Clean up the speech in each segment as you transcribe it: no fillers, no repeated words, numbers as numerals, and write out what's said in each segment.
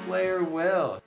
Player Will.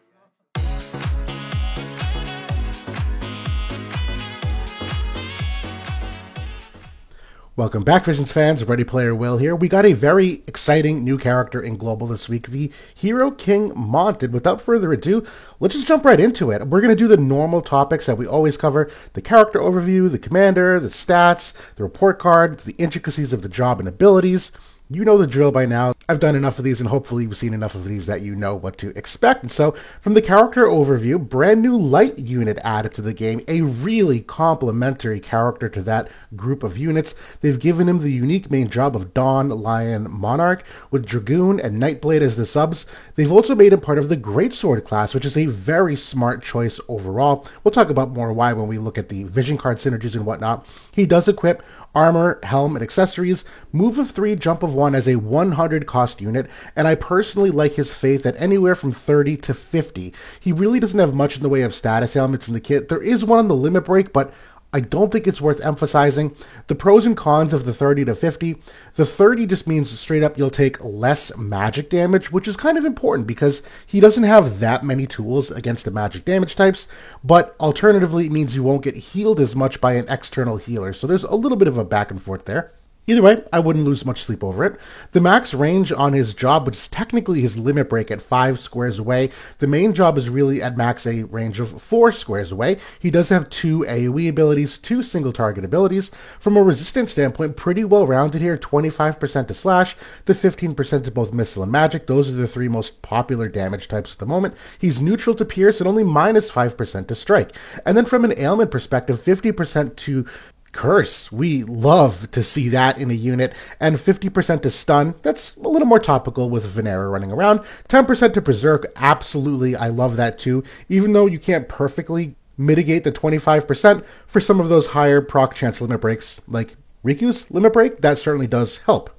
Welcome back, Visions fans. Ready Player Will here. We got a very exciting new character in Global this week, the Hero King Monted. Without further ado, let's just jump right into it. We're going to do the normal topics that we always cover: the character overview, the commander, the stats, the report card, the intricacies of the job and abilities. You know the drill by now. I've done enough of these, and hopefully you've seen enough of these that you know what to expect. And so, from the character overview, brand new light unit added to the game, a really complementary character to that group of units. They've given him the unique main job of Dawn Lion Monarch, with Dragoon and Nightblade as the subs. They've also made him part of the Greatsword class, which is a very smart choice overall. We'll talk about more why when we look at the vision card synergies and whatnot. He does equip armor, helm, and accessories, move of 3, jump of 1 as a 100 cost unit, and I personally like his faith at anywhere from 30 to 50. He really doesn't have much in the way of status elements in the kit. There is one on the limit break, but I don't think it's worth emphasizing. The pros and cons of the 30 to 50. The 30 just means straight up you'll take less magic damage, which is kind of important because he doesn't have that many tools against the magic damage types, but alternatively it means you won't get healed as much by an external healer. So there's a little bit of a back and forth there. Either way, I wouldn't lose much sleep over it. The max range on his job, which is technically his limit break at 5 squares away, the main job is really at max a range of 4 squares away. He does have 2 AoE abilities, 2 single target abilities. From a resistance standpoint, pretty well rounded here, 25% to slash, to 15% to both missile and magic. Those are the 3 most popular damage types at the moment. He's neutral to pierce and only minus 5% to strike. And then from an ailment perspective, 50% to curse. We love to see that in a unit. And 50% to stun. That's a little more topical with Venera running around. 10% to berserk. Absolutely, I love that too. Even though you can't perfectly mitigate the 25% for some of those higher proc chance limit breaks, like Riku's limit break, that certainly does help.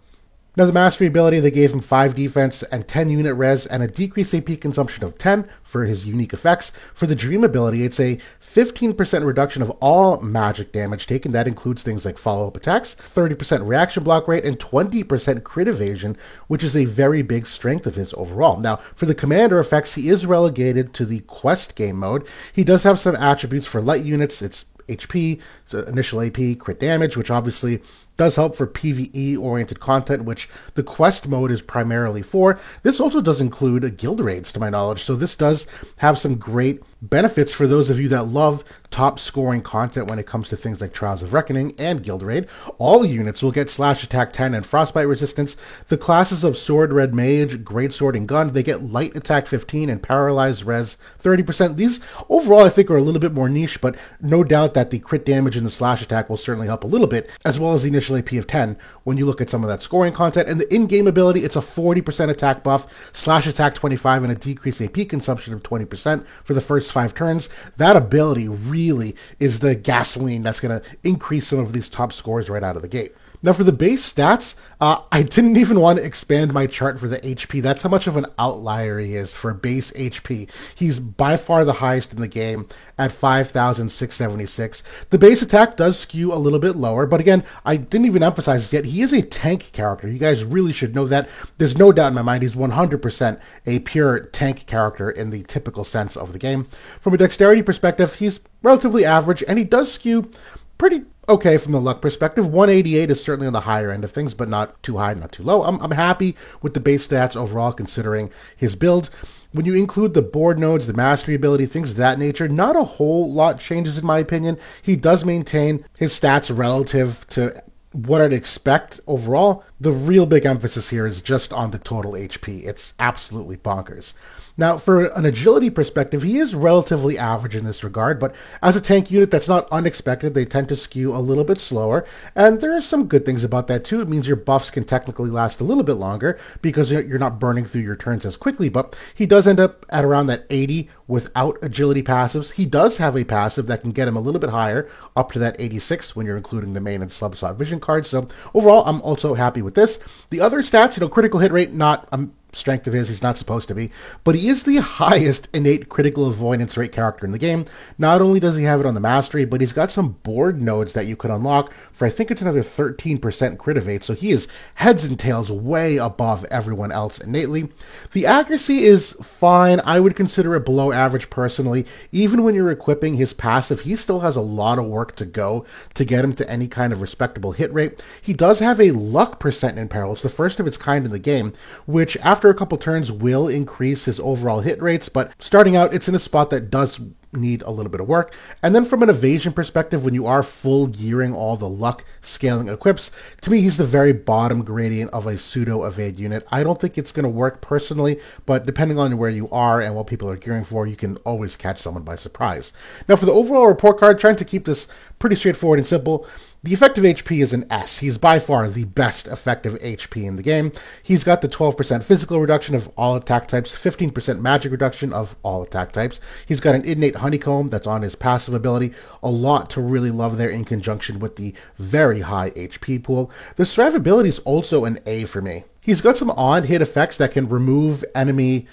Now, the mastery ability, they gave him 5 defense and 10 unit res and a decreased AP consumption of 10 for his unique effects. For the dream ability, it's a 15% reduction of all magic damage taken. That includes things like follow-up attacks, 30% reaction block rate, and 20% crit evasion, which is a very big strength of his overall. Now, for the commander effects, he is relegated to the quest game mode. He does have some attributes for light units. It's HP, so initial AP, crit damage, which obviously does help for PvE-oriented content, which the quest mode is primarily for. This also does include guild raids, to my knowledge, so this does have some great benefits for those of you that love top-scoring content when it comes to things like Trials of Reckoning and Guild Raid. All units will get slash attack 10 and frostbite resistance. The classes of Sword, Red Mage, Greatsword, and Gun, they get light attack 15 and paralyzed res 30%. These overall I think are a little bit more niche, but no doubt that the crit damage and the slash attack will certainly help a little bit, as well as the initial AP of 10 when you look at some of that scoring content. And the in-game ability, it's a 40% attack buff, slash attack 25, and a decreased AP consumption of 20% for the first 5 turns. That ability really is the gasoline that's going to increase some of these top scores right out of the gate. Now, for the base stats, I didn't even want to expand my chart for the HP. That's how much of an outlier he is for base HP. He's by far the highest in the game at 5,676. The base attack does skew a little bit lower, but again, I didn't even emphasize this yet. He is a tank character. You guys really should know that. There's no doubt in my mind he's 100% a pure tank character in the typical sense of the game. From a dexterity perspective, he's relatively average, and he does skew pretty okay from the luck perspective. 188 is certainly on the higher end of things, but not too high, not too low. I'm happy with the base stats overall considering his build. When you include the board nodes, the mastery ability, things of that nature, not a whole lot changes in my opinion. He does maintain his stats relative to what I'd expect overall. The real big emphasis here is just on the total HP. It's absolutely bonkers. Now, for an agility perspective, he is relatively average in this regard, but as a tank unit, that's not unexpected. They tend to skew a little bit slower, and there are some good things about that too. It means your buffs can technically last a little bit longer because you're not burning through your turns as quickly, but he does end up at around that 80 without agility passives. He does have a passive that can get him a little bit higher, up to that 86 when you're including the main and sub slot vision cards. So overall, I'm also happy with this. The other stats, critical hit rate, not strength of his. He's not supposed to be, but he is the highest innate critical avoidance rate character in the game. Not only does he have it on the mastery, but he's got some board nodes that you could unlock for, I think it's another 13% crit evade, so he is heads and tails way above everyone else innately. The accuracy is fine. I would consider it below average personally. Even when you're equipping his passive, he still has a lot of work to go to get him to any kind of respectable hit rate. He does have a luck percent in peril. It's the first of its kind in the game, which after a couple turns will increase his overall hit rates, but starting out, it's in a spot that does need a little bit of work. And then from an evasion perspective, when you are full gearing all the luck scaling equips, to me, he's the very bottom gradient of a pseudo evade unit. I don't think it's going to work personally, but depending on where you are and what people are gearing for, you can always catch someone by surprise. Now for the overall report card, trying to keep this pretty straightforward and simple, the effective HP is an S. He's by far the best effective HP in the game. He's got the 12% physical reduction of all attack types, 15% magic reduction of all attack types. He's got an innate honeycomb that's on his passive ability. A lot to really love there in conjunction with the very high HP pool. The survivability is also an A for me. He's got some odd hit effects that can remove enemy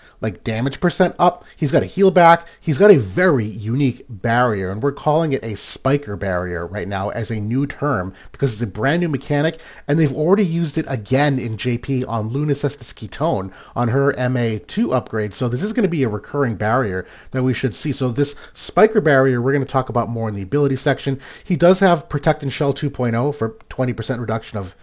damage percent up. He's got a heal back. He's got a very unique barrier, and we're calling it a spiker barrier right now as a new term because it's a brand new mechanic, and they've already used it again in JP on Luna Cestus Ketone on her MA2 upgrade. So this is going to be a recurring barrier that we should see. So this spiker barrier, we're going to talk about more in the ability section. He does have Protect and Shell 2.0 for 20% reduction of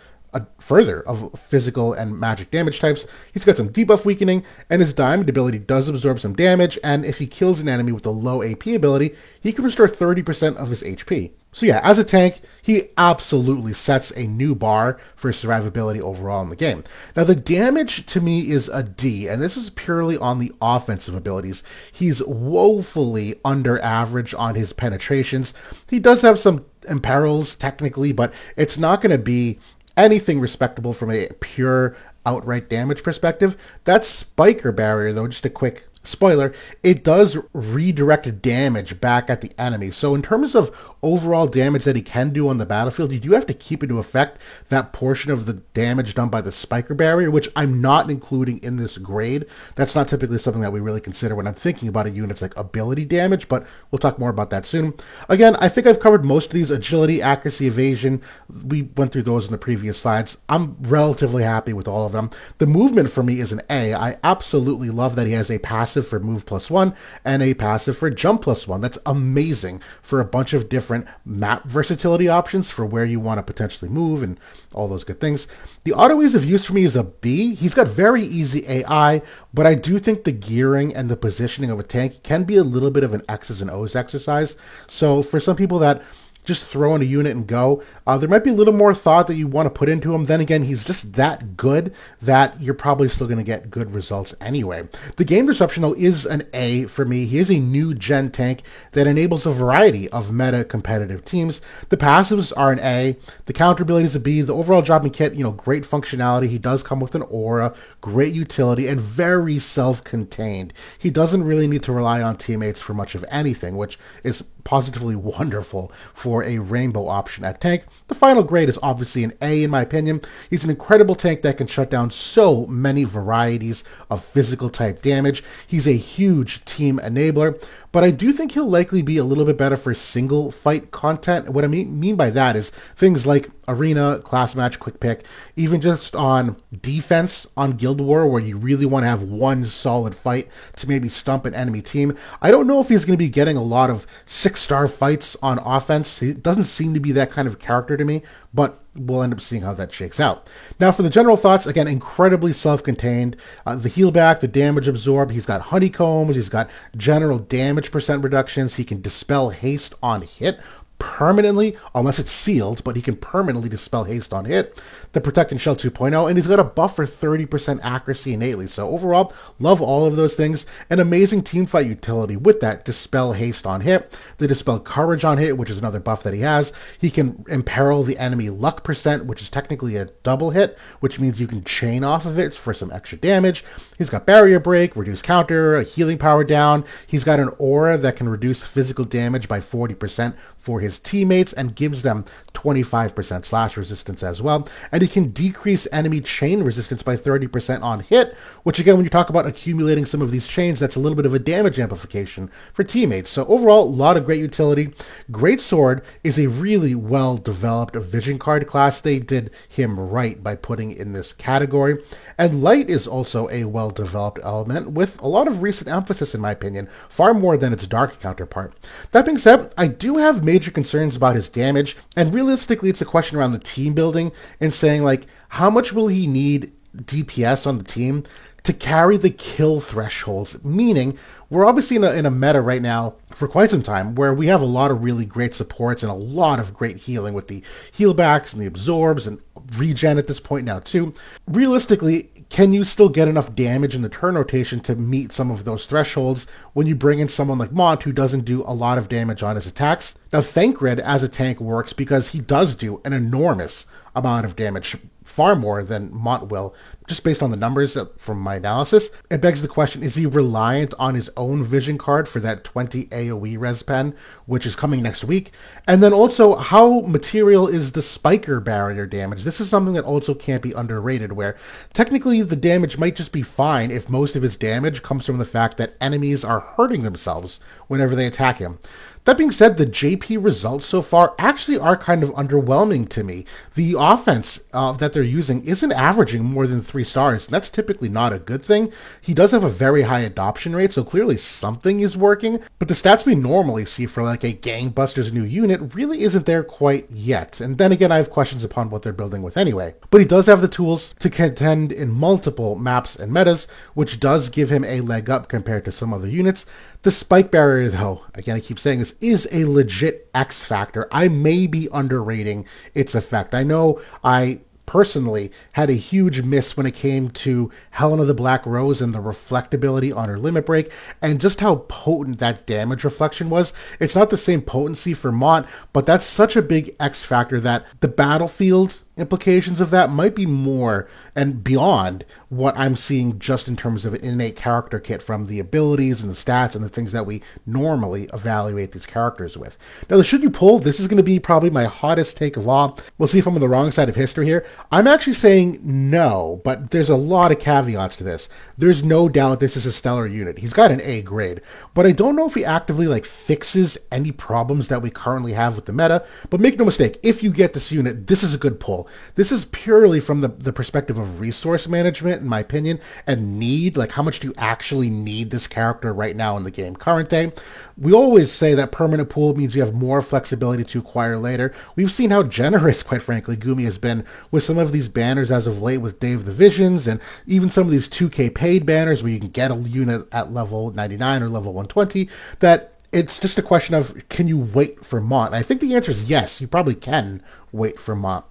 further of physical and magic damage types. He's got some debuff weakening, and his diamond ability does absorb some damage, and if he kills an enemy with a low AP ability, he can restore 30% of his HP. So yeah, as a tank, he absolutely sets a new bar for survivability overall in the game. Now the damage to me is a D, and this is purely on the offensive abilities. He's woefully under average on his penetrations. He does have some imperils technically, but it's not going to be anything respectable from a pure outright damage perspective. That spiker barrier, though, just a quick spoiler, it does redirect damage back at the enemy. So in terms of overall damage that he can do on the battlefield, you do have to keep into effect that portion of the damage done by the spiker barrier, which I'm not including in this grade. That's not typically something that we really consider when I'm thinking about a unit's ability damage, but we'll talk more about that soon. Again, I think I've covered most of these: agility, accuracy, evasion. We went through those in the previous slides. I'm relatively happy with all of them. The movement for me is an A. I absolutely love that he has a passive for move +1 and a passive for jump +1. That's amazing for a bunch of different map versatility options for where you want to potentially move and all those good things. The auto ease of use for me is a B. He's got very easy AI, but I do think the gearing and the positioning of a tank can be a little bit of an X's and O's exercise. So for some people that just throw in a unit and go, there might be a little more thought that you want to put into him. Then again, he's just that good that you're probably still going to get good results anyway. The game disruption, though, is an A for me. He is a new gen tank that enables a variety of meta competitive teams. The passives are an A. The counter ability is a B. The overall dropping kit, great functionality. He does come with an aura, great utility, and very self-contained. He doesn't really need to rely on teammates for much of anything, which is positively wonderful for a rainbow option at tank. The final grade is obviously an A in my opinion. He's an incredible tank that can shut down so many varieties of physical type damage. He's a huge team enabler, but I do think he'll likely be a little bit better for single fight content. What I mean by that is things like arena, class match, quick pick, even just on defense on Guild War where you really want to have one solid fight to maybe stump an enemy team. I don't know if he's going to be getting a lot of 6-star fights on offense. He doesn't seem to be that kind of character to me, but we'll end up seeing how that shakes out. Now for the general thoughts, again, incredibly self-contained. The heal back, the damage absorb, he's got honeycombs, he's got general damage percent reductions, he can dispel haste on hit permanently, unless it's sealed, but he can permanently dispel haste on hit. The Protect and Shell 2.0, and he's got a buff for 30% accuracy innately. So overall, love all of those things. An amazing teamfight utility with that Dispel Haste on hit, the Dispel Courage on hit, which is another buff that he has. He can imperil the enemy luck percent, which is technically a double hit, which means you can chain off of it for some extra damage. He's got Barrier Break, Reduce Counter, a healing power down. He's got an aura that can reduce physical damage by 40% for his teammates and gives them 25% slash resistance as well. And he can decrease enemy chain resistance by 30% on hit, which again, when you talk about accumulating some of these chains, that's a little bit of a damage amplification for teammates. So overall, a lot of great utility. Greatsword is a really well-developed vision card class. They did him right by putting in this category. And Light is also a well-developed element with a lot of recent emphasis, in my opinion, far more than its dark counterpart. That being said, I do have major concerns about his damage, and realistically, it's a question around the team building and saying, like, how much will he need DPS on the team to carry the kill thresholds? Meaning, we're obviously in a meta right now for quite some time where we have a lot of really great supports and a lot of great healing with the healbacks and the absorbs and regen at this point now too. Realistically, can you still get enough damage in the turn rotation to meet some of those thresholds when you bring in someone like Mont who doesn't do a lot of damage on his attacks? Now, Thancred as a tank works because he does do an enormous amount of damage, far more than Mont will, just based on the numbers from my analysis. It begs the question, is he reliant on his own vision card for that 20 AoE res pen, which is coming next week? And then also, how material is the spiker barrier damage? This is something that also can't be underrated, where technically the damage might just be fine if most of his damage comes from the fact that enemies are hurting themselves whenever they attack him. That being said, the JP results so far actually are kind of underwhelming to me. The offense that they're using isn't averaging more than 3 stars. That's typically not a good thing. He does have a very high adoption rate, so clearly something is working, but the stats we normally see for like a gangbusters new unit really isn't there quite yet. And then again, I have questions upon what they're building with anyway. But he does have the tools to contend in multiple maps and metas, which does give him a leg up compared to some other units. The spike barrier, though, again, I keep saying this, is a legit X factor. I may be underrating its effect. I know I personally had a huge miss when it came to Helena the Black Rose and the reflectability on her limit break and just how potent that damage reflection was. It's not the same potency for Mont, but that's such a big X factor that the battlefield implications of that might be more and beyond what I'm seeing just in terms of an innate character kit from the abilities and the stats and the things that we normally evaluate these characters with. Now, the should you pull, this is going to be probably my hottest take of all. We'll see if I'm on the wrong side of history here. I'm actually saying no, but there's a lot of caveats to this. There's no doubt this is a stellar unit. He's got an A grade, but I don't know if he actively fixes any problems that we currently have with the meta. But make no mistake, if you get this unit, this is a good pull. This is purely from the perspective of resource management, in my opinion, and need. Like, how much do you actually need this character right now in the game current day? We always say that permanent pool means you have more flexibility to acquire later. We've seen how generous, quite frankly, Gumi has been with some of these banners as of late with Day of the Visions, and even some of these 2K paid banners where you can get a unit at level 99 or level 120, that it's just a question of, can you wait for Mont? And I think the answer is yes, you probably can wait for Mont.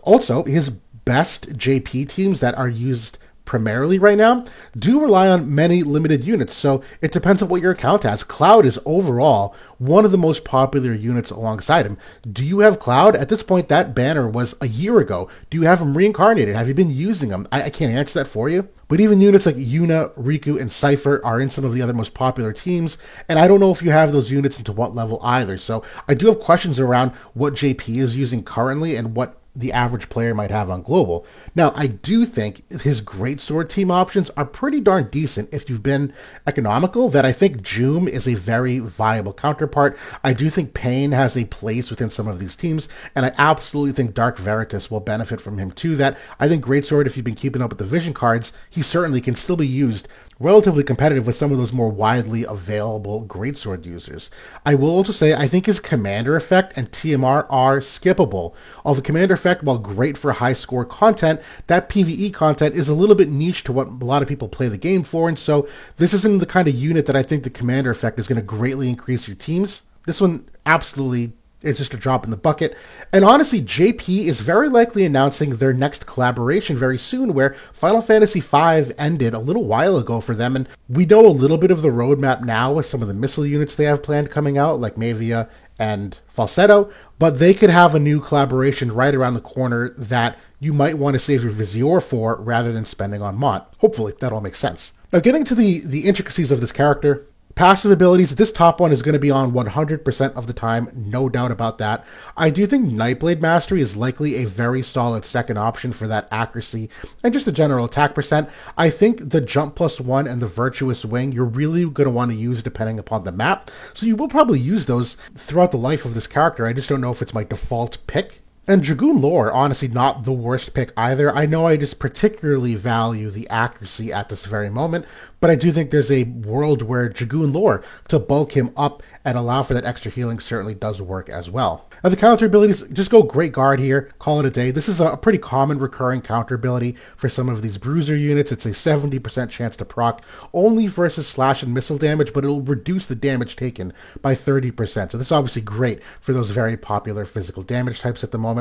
Also, his best JP teams that are used primarily right now do rely on many limited units, so it depends on what your account has. Cloud is overall one of the most popular units alongside him. Do you have Cloud? At this point, that banner was a year ago. Do you have him reincarnated? Have you been using him? I can't answer that for you. But even units like Yuna, Riku, and Cypher are in some of the other most popular teams, and I don't know if you have those units into what level either. So I do have questions around what JP is using currently and what the average player might have on global. Now, I do think his greatsword team options are pretty darn decent if you've been economical, that I think Joom is a very viable counterpart. I do think Pain has a place within some of these teams, and I absolutely think Dark Veritas will benefit from him too. That I think greatsword, if you've been keeping up with the vision cards, he certainly can still be used relatively competitive with some of those more widely available greatsword users. I will also say I think his commander effect and TMR are skippable. Although the commander effect, while great for high score content, that PvE content is a little bit niche to what a lot of people play the game for, and so this isn't the kind of unit that I think the commander effect is going to greatly increase your teams. This one absolutely is just a drop in the bucket. And honestly, JP is very likely announcing their next collaboration very soon, where Final Fantasy V ended a little while ago for them, and we know a little bit of the roadmap now with some of the missile units they have planned coming out, like Mavia and Falsetto, but they could have a new collaboration right around the corner that you might want to save your Vizier for rather than spending on Mont. Hopefully that all makes sense. Now, getting to the intricacies of this character, Passive abilities, this top one is going to be on 100% of the time, no doubt about that. I do think Nightblade Mastery is likely a very solid second option for that accuracy and just the general attack percent. I think the Jump +1 and the Virtuous Wing, you're really going to want to use depending upon the map. So you will probably use those throughout the life of this character. I just don't know if it's my default pick. And Dragoon Lore, honestly, not the worst pick either. I know I just particularly value the accuracy at this very moment, but I do think there's a world where Dragoon Lore, to bulk him up and allow for that extra healing, certainly does work as well. Now the counter abilities, just go Great Guard here, call it a day. This is a pretty common recurring counter ability for some of these bruiser units. It's a 70% chance to proc, only versus slash and missile damage, but it'll reduce the damage taken by 30%. So this is obviously great for those very popular physical damage types at the moment.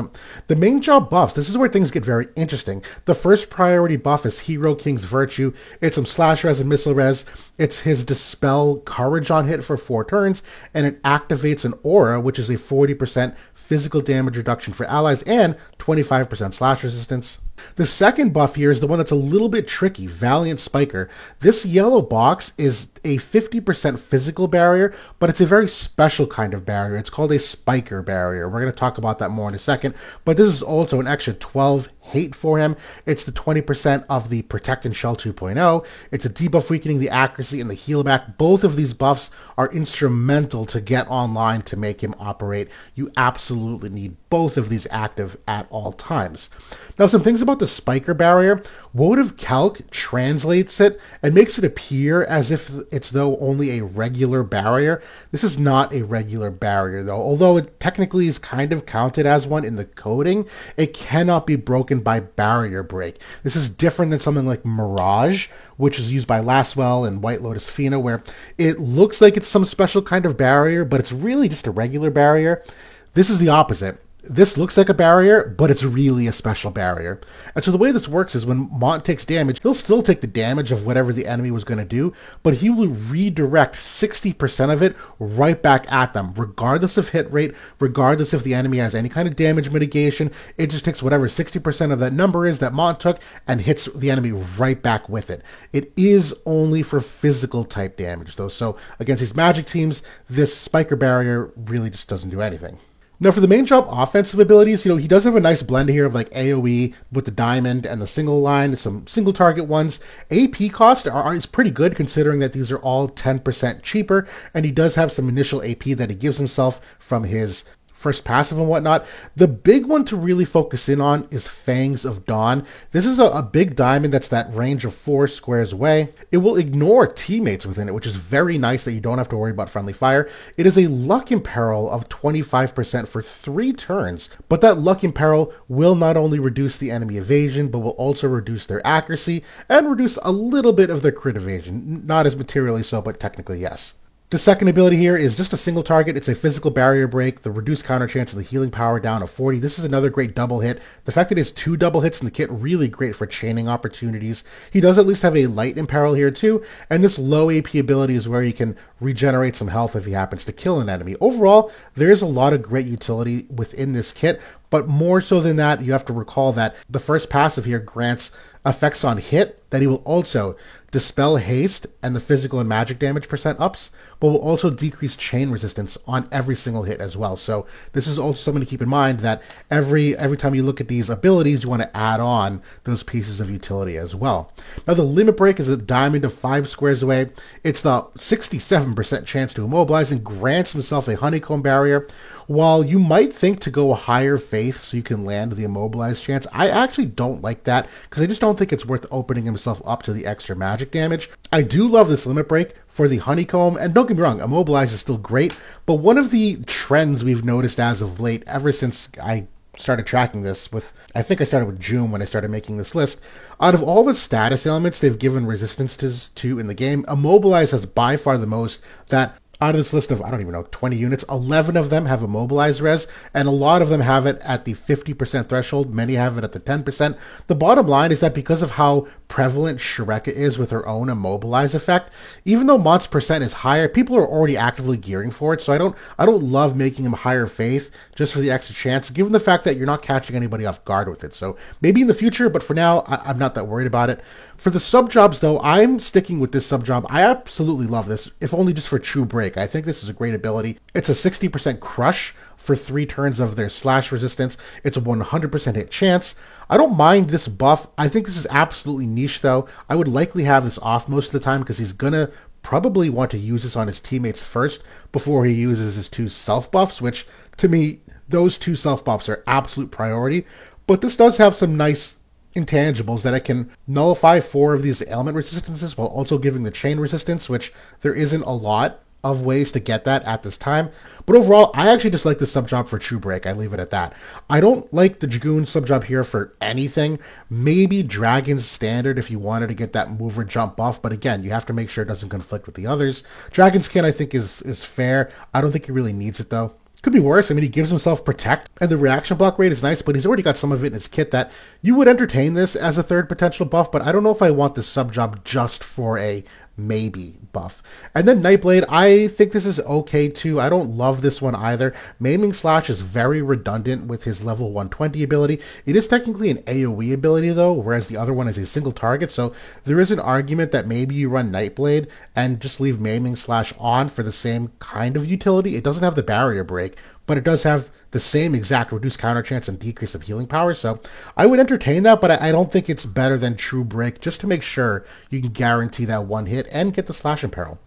The main job buffs, this is where things get very interesting. The first priority buff is Hero King's Virtue. It's some slash res and missile res. It's his Dispel Courage on hit for 4 turns, and it activates an aura, which is a 40% physical damage reduction for allies and 25% slash resistance. The second buff here is the one that's a little bit tricky, Valiant Spiker. This yellow box is a 50% physical barrier, but it's a very special kind of barrier. It's called a Spiker barrier. We're going to talk about that more in a second, but this is also an extra 12 hate for him. It's the 20% of the Protect and Shell 2.0. It's a debuff weakening the accuracy and the heal back. Both of these buffs are instrumental to get online to make him operate. You absolutely need both of these active at all times. Now, some things about the Spiker barrier. Wotive Calc translates it and makes it appear as if it's though only a regular barrier. This is not a regular barrier though. Although it technically is kind of counted as one in the coding, it cannot be broken by barrier break. This is different than something like Mirage, which is used by Lastwell and White Lotus Fina, where it looks like it's some special kind of barrier, but it's really just a regular barrier. This is the opposite. This looks like a barrier, but it's really a special barrier. And so the way this works is when Mont takes damage, he'll still take the damage of whatever the enemy was going to do, but he will redirect 60% of it right back at them, regardless of hit rate, regardless if the enemy has any kind of damage mitigation. It just takes whatever 60% of that number is that Mont took and hits the enemy right back with it. It is only for physical type damage though, so against these magic teams, this Spiker barrier really just doesn't do anything. Now, for the main job offensive abilities, he does have a nice blend here of like AoE with the diamond and the single line, some single target ones. AP cost is pretty good considering that these are all 10% cheaper, and he does have some initial AP that he gives himself from his first passive and whatnot. The big one to really focus in on is Fangs of Dawn. This is a big diamond that's that range of 4 squares away. It will ignore teammates within it, which is very nice that you don't have to worry about friendly fire. It is a luck imperil of 25% for 3 turns, but that luck imperil will not only reduce the enemy evasion, but will also reduce their accuracy and reduce a little bit of their crit evasion. Not as materially so, but technically yes. The second ability here is just a single target. It's a physical barrier break, the reduced counter chance of the healing power down to 40. This is another great double hit. The fact that it has 2 double hits in the kit, really great for chaining opportunities. He does at least have a light imperil here too, and this low AP ability is where he can regenerate some health if he happens to kill an enemy. Overall, there's a lot of great utility within this kit, but more so than that, you have to recall that the first passive here grants effects on hit that he will also dispel haste and the physical and magic damage percent ups, but will also decrease chain resistance on every single hit as well. So this is also something to keep in mind, that every time you look at these abilities, you want to add on those pieces of utility as well. Now the limit break is a diamond of 5 squares away. It's the 67% chance to immobilize and grants himself a honeycomb barrier. While you might think to go higher faith so you can land the immobilized chance, I actually don't like that because I just don't think it's worth opening himself up to the extra magic damage. I do love this limit break for the honeycomb, and don't get me wrong, immobilize is still great, but one of the trends we've noticed as of late, ever since I started tracking this I think I started with June when I started making this list. Out of all the status elements they've given resistance to in the game, Immobilize has by far the most that Out of this list of, I don't even know, 20 units, 11 of them have immobilized res, and a lot of them have it at the 50% threshold. Many have it at the 10%. The bottom line is that because of how prevalent Shreka is with her own immobilize effect, even though Mont's percent is higher, people are already actively gearing for it. So I don't love making him higher faith just for the extra chance, given the fact that you're not catching anybody off guard with it. So maybe in the future, but for now, I'm not that worried about it. For the sub jobs, though, I'm sticking with this sub job. I absolutely love this, if only just for True Break. I think this is a great ability. It's a 60% crush for 3 turns of their slash resistance. It's a 100% hit chance. I don't mind this buff. I think this is absolutely niche, though. I would likely have this off most of the time because he's gonna probably want to use this on his teammates first before he uses his 2 self buffs, which to me, those 2 self buffs are absolute priority. But this does have some nice intangibles that I can nullify 4 of these ailment resistances while also giving the chain resistance, which there isn't a lot of ways to get that at this time. But overall, I actually just like the sub job for True Break. I leave it at that. I don't like the Dragoon sub job here for anything. Maybe Dragon's Standard if you wanted to get that mover jump buff, but again, you have to make sure it doesn't conflict with the others. Dragon's Skin I think is fair. I don't think he really needs it though. Could be worse. I mean, he gives himself Protect, and the reaction block rate is nice, but he's already got some of it in his kit that you would entertain this as a third potential buff, but I don't know if I want this sub job just for a maybe buff. And then Nightblade, I think this is okay too. I don't love this one either. Maiming Slash is very redundant with his level 120 ability. It is technically an AoE ability though, whereas the other one is a single target, so there is an argument that maybe you run Nightblade and just leave Maiming Slash on for the same kind of utility. It doesn't have the barrier break, but it does have the same exact reduced counter chance and decrease of healing power. So I would entertain that, but I don't think it's better than True Break, just to make sure you can guarantee that one hit and get the Slash Imperil.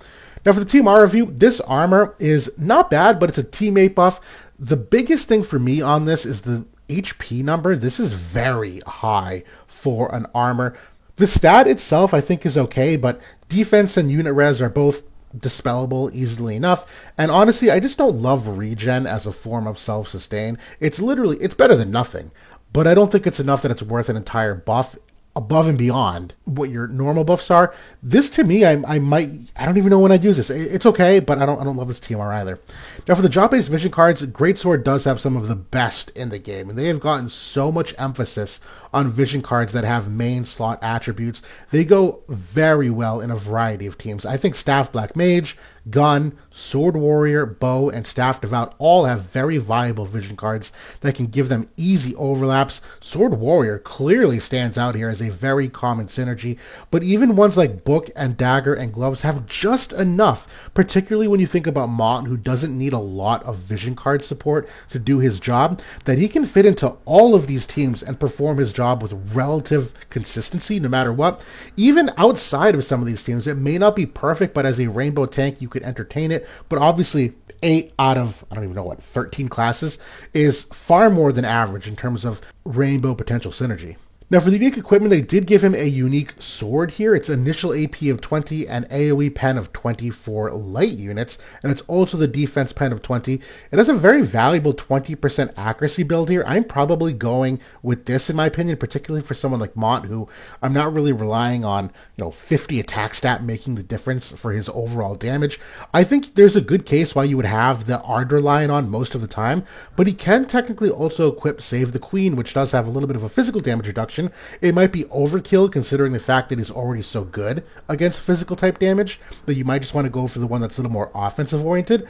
Now for the Team R review, this armor is not bad, but it's a teammate buff. The biggest thing for me on this is the HP number. This is very high for an armor. The stat itself I think is okay, but defense and unit res are both dispellable easily enough, and honestly I just don't love regen as a form of self-sustain. It's better than nothing, but I don't think it's enough that it's worth an entire buff above and beyond what your normal buffs are. This to me, I don't even know when I'd use this. It's okay, but I don't love this TMR either. Now for the drop-based vision cards, Greatsword does have some of the best in the game, and they have gotten so much emphasis on vision cards that have main slot attributes. They go very well in a variety of teams. I think Staff Black Mage, Gun, Sword Warrior, Bow, and Staff Devout all have very viable vision cards that can give them easy overlaps. Sword Warrior clearly stands out here as a very common synergy, but even ones like Book and Dagger and Gloves have just enough, particularly when you think about Mont, who doesn't need a lot of vision card support to do his job, that he can fit into all of these teams and perform his job with relative consistency no matter what. Even outside of some of these teams, it may not be perfect, but as a rainbow tank, you could entertain it. But obviously, 8 out of, I don't even know what, 13 classes is far more than average in terms of rainbow potential synergy. Now for the unique equipment, they did give him a unique sword here. It's initial AP of 20 and AoE pen of 20 for light units, and it's also the defense pen of 20. It has a very valuable 20% accuracy build here. I'm probably going with this in my opinion, particularly for someone like Mont, who I'm not really relying on, 50 attack stat making the difference for his overall damage. I think there's a good case why you would have the Ardor line on most of the time, but he can technically also equip Save the Queen, which does have a little bit of a physical damage reduction. It might be overkill considering the fact that he's already so good against physical type damage that you might just want to go for the one that's a little more offensive oriented.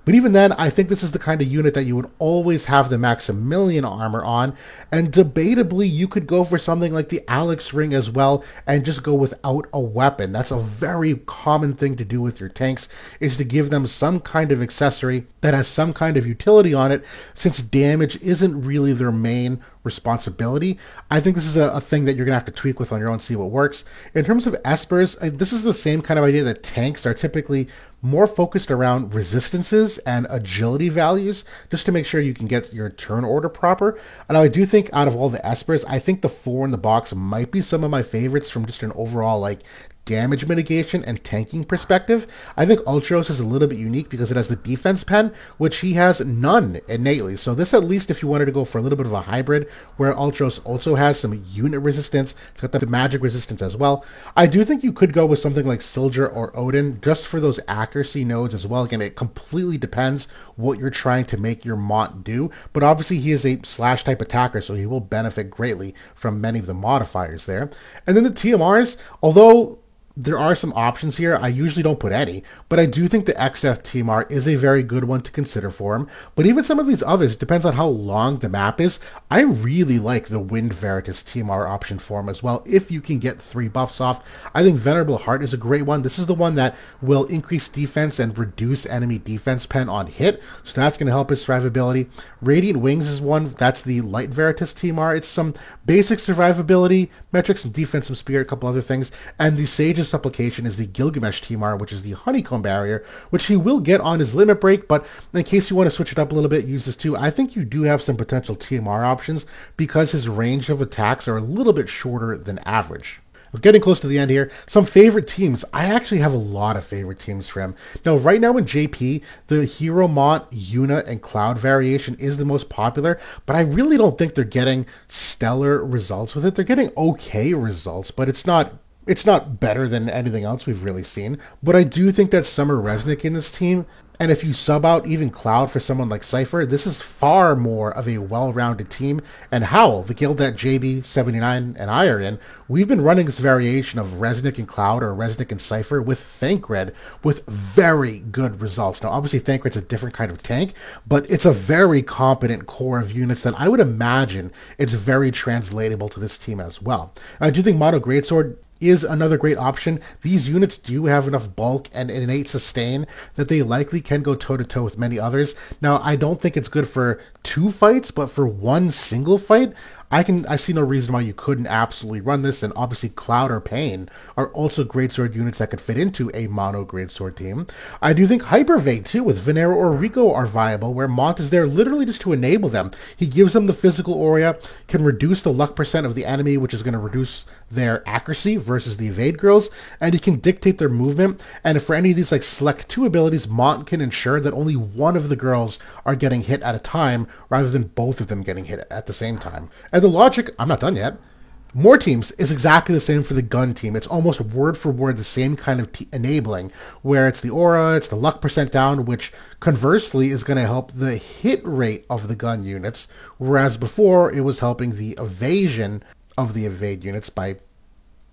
But even then, I think this is the kind of unit that you would always have the Maximilian armor on, and debatably you could go for something like the Alex Ring as well and just go without a weapon. That's a very common thing to do with your tanks, is to give them some kind of accessory that has some kind of utility on it, since damage isn't really their main responsibility. I think this is a thing that you're going to have to tweak with on your own, see what works. In terms of Espers, this is the same kind of idea that tanks are typically more focused around resistances and agility values, just to make sure you can get your turn order proper. And I do think out of all the Espers, I think the 4 in the box might be some of my favorites from just an overall damage mitigation and tanking perspective, I think Ultros is a little bit unique because it has the defense pen, which he has none innately. So this, at least if you wanted to go for a little bit of a hybrid, where Ultros also has some unit resistance, it's got the magic resistance as well. I do think you could go with something like Silger or Odin just for those accuracy nodes as well. Again, it completely depends what you're trying to make your Mont do, but obviously he is a slash type attacker, so he will benefit greatly from many of the modifiers there. And then the TMRs, although there are some options here, I usually don't put any, but I do think the XF TMR is a very good one to consider for him. But even some of these others, it depends on how long the map is. I really like the Wind Veritas TMR option for him as well, if you can get 3 buffs off. I think Venerable Heart is a great one. This is the one that will increase defense and reduce enemy defense pen on hit, so that's going to help his survivability. Radiant Wings is one, that's the Light Veritas TMR. It's some basic survivability metrics, some defense, some spirit, a couple other things. And the Sage's Supplication is the Gilgamesh TMR, which is the Honeycomb Barrier, which he will get on his limit break, but in case you want to switch it up a little bit, use this too. I think you do have some potential TMR options because his range of attacks are a little bit shorter than average. We're getting close to the end here. Some favorite teams. I actually have a lot of favorite teams for him. Now, right now in JP, the Hero Mont, Yuna, and Cloud variation is the most popular, but I really don't think they're getting stellar results with it. They're getting okay results, but it's not better than anything else we've really seen. But I do think that Summer Resnick in this team, and if you sub out even Cloud for someone like Cypher, this is far more of a well-rounded team. And Howl, the guild that JB79 and I are in, we've been running this variation of Resnick and Cloud or Resnick and Cypher with Thancred with very good results. Now, obviously, Thancred's a different kind of tank, but it's a very competent core of units that I would imagine it's very translatable to this team as well. I do think Mono Greatsword is another great option. These units do have enough bulk and innate sustain that they likely can go toe-to-toe with many others. Now, I don't think it's good for 2 fights, but for 1 single fight, I see no reason why you couldn't absolutely run this, and obviously Cloud or Pain are also greatsword units that could fit into a mono greatsword team. I do think Hypervade too with Venera or Rico are viable, where Mont is there literally just to enable them. He gives them the physical aura, can reduce the luck percent of the enemy, which is going to reduce their accuracy versus the evade girls, and he can dictate their movement. And for any of these like select 2 abilities, Mont can ensure that only one of the girls are getting hit at a time rather than both of them getting hit at the same time. And the logic, I'm not done yet, more teams is exactly the same for the gun team. It's almost word for word the same kind of enabling, where it's the aura, it's the luck percent down, which conversely is going to help the hit rate of the gun units, whereas before it was helping the evasion of the evade units by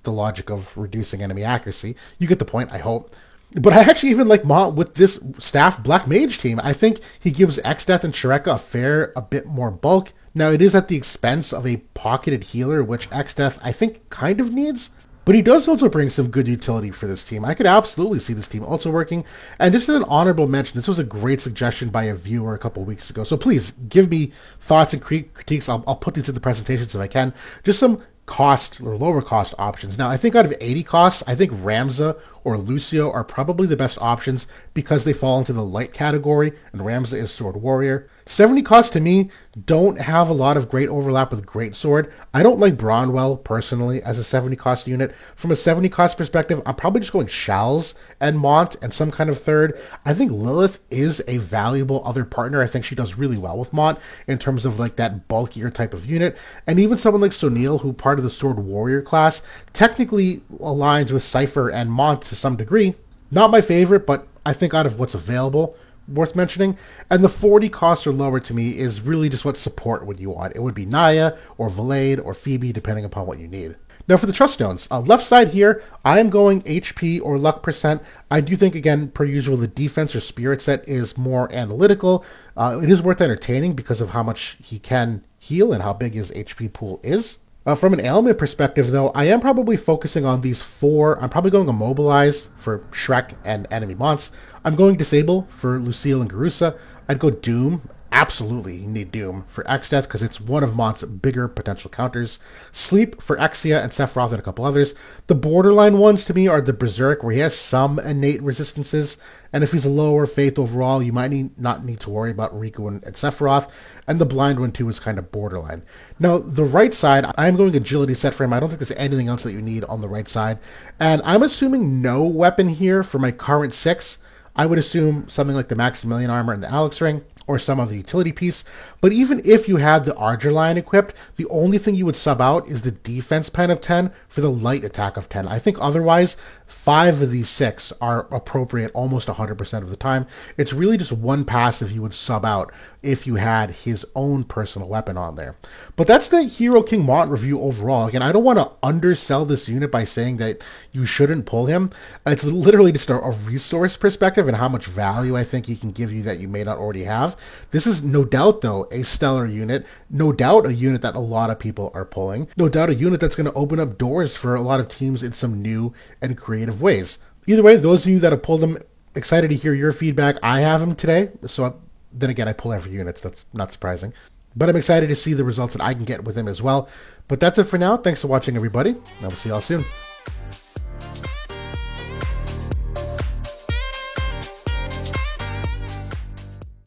the logic of reducing enemy accuracy. You get the point, I hope. But I actually even like Mont with this staff Black Mage team. I think he gives Exdeath and Shreka a bit more bulk. Now, it is at the expense of a pocketed healer, which Exdeath, I think, kind of needs. But he does also bring some good utility for this team. I could absolutely see this team also working. And just as an honorable mention, this was a great suggestion by a viewer a couple weeks ago. So please, give me thoughts and critiques. I'll put these in the presentations if I can. Just some cost or lower cost options. Now, I think out of 80 costs, I think Ramza or Lucio are probably the best options because they fall into the light category, and Ramza is Sword Warrior. 70 costs to me don't have a lot of great overlap with Greatsword. I don't like Bronwell personally as a 70 cost unit. From a 70 cost perspective, I'm probably just going Shals and Mont and some kind of third. I think Lilith is a valuable other partner. I think she does really well with Mont in terms of like that bulkier type of unit. And even someone like Sonil, who part of the Sword Warrior class, technically aligns with Cypher and Mont to some degree. Not my favorite, but I think out of what's available, worth mentioning. And the 40 costs or lower to me is really just what support would you want. It would be Naya or Valade or Phoebe, depending upon what you need. Now for the Trust Stones, left side here, I am going HP or luck percent. I do think, again, per usual, the defense or spirit set is more analytical. It is worth entertaining because of how much he can heal and how big his HP pool is. From an ailment perspective, though, I am probably focusing on these 4. I'm probably going Immobilize for Shrek and enemy Monts. I'm going Disable for Lucille and Garusa. I'd go Doom absolutely need Doom for X-Death because it's one of Mont's bigger potential counters. Sleep for Exia and Sephiroth and a couple others. The borderline ones to me are the Berserk, where he has some innate resistances, and if he's a lower faith overall, you might not need to worry about Riku and Sephiroth, and the blind one too is kind of borderline. Now, the right side, I'm going agility set frame. I don't think there's anything else that you need on the right side, and I'm assuming no weapon here for my current 6. I would assume something like the Maximilian armor and the Alex ring, or some other utility piece. But even if you had the Arger line equipped, the only thing you would sub out is the defense pen of 10 for the light attack of 10. I think otherwise, 5 of these 6 are appropriate almost 100% of the time. It's really just one passive you would sub out if you had his own personal weapon on there. But that's the Hero King Mont review overall. Again, I don't want to undersell this unit by saying that you shouldn't pull him. It's literally just a resource perspective and how much value I think he can give you that you may not already have. This is no doubt, though, a stellar unit. No doubt a unit that a lot of people are pulling. No doubt a unit that's going to open up doors for a lot of teams in some new and creative ways. Either way, those of you that have pulled him, excited to hear your feedback. I have him today, so then again, I pull every unit, so that's not surprising. But I'm excited to see the results that I can get with him as well. But that's it for now. Thanks for watching, everybody. I will see y'all soon.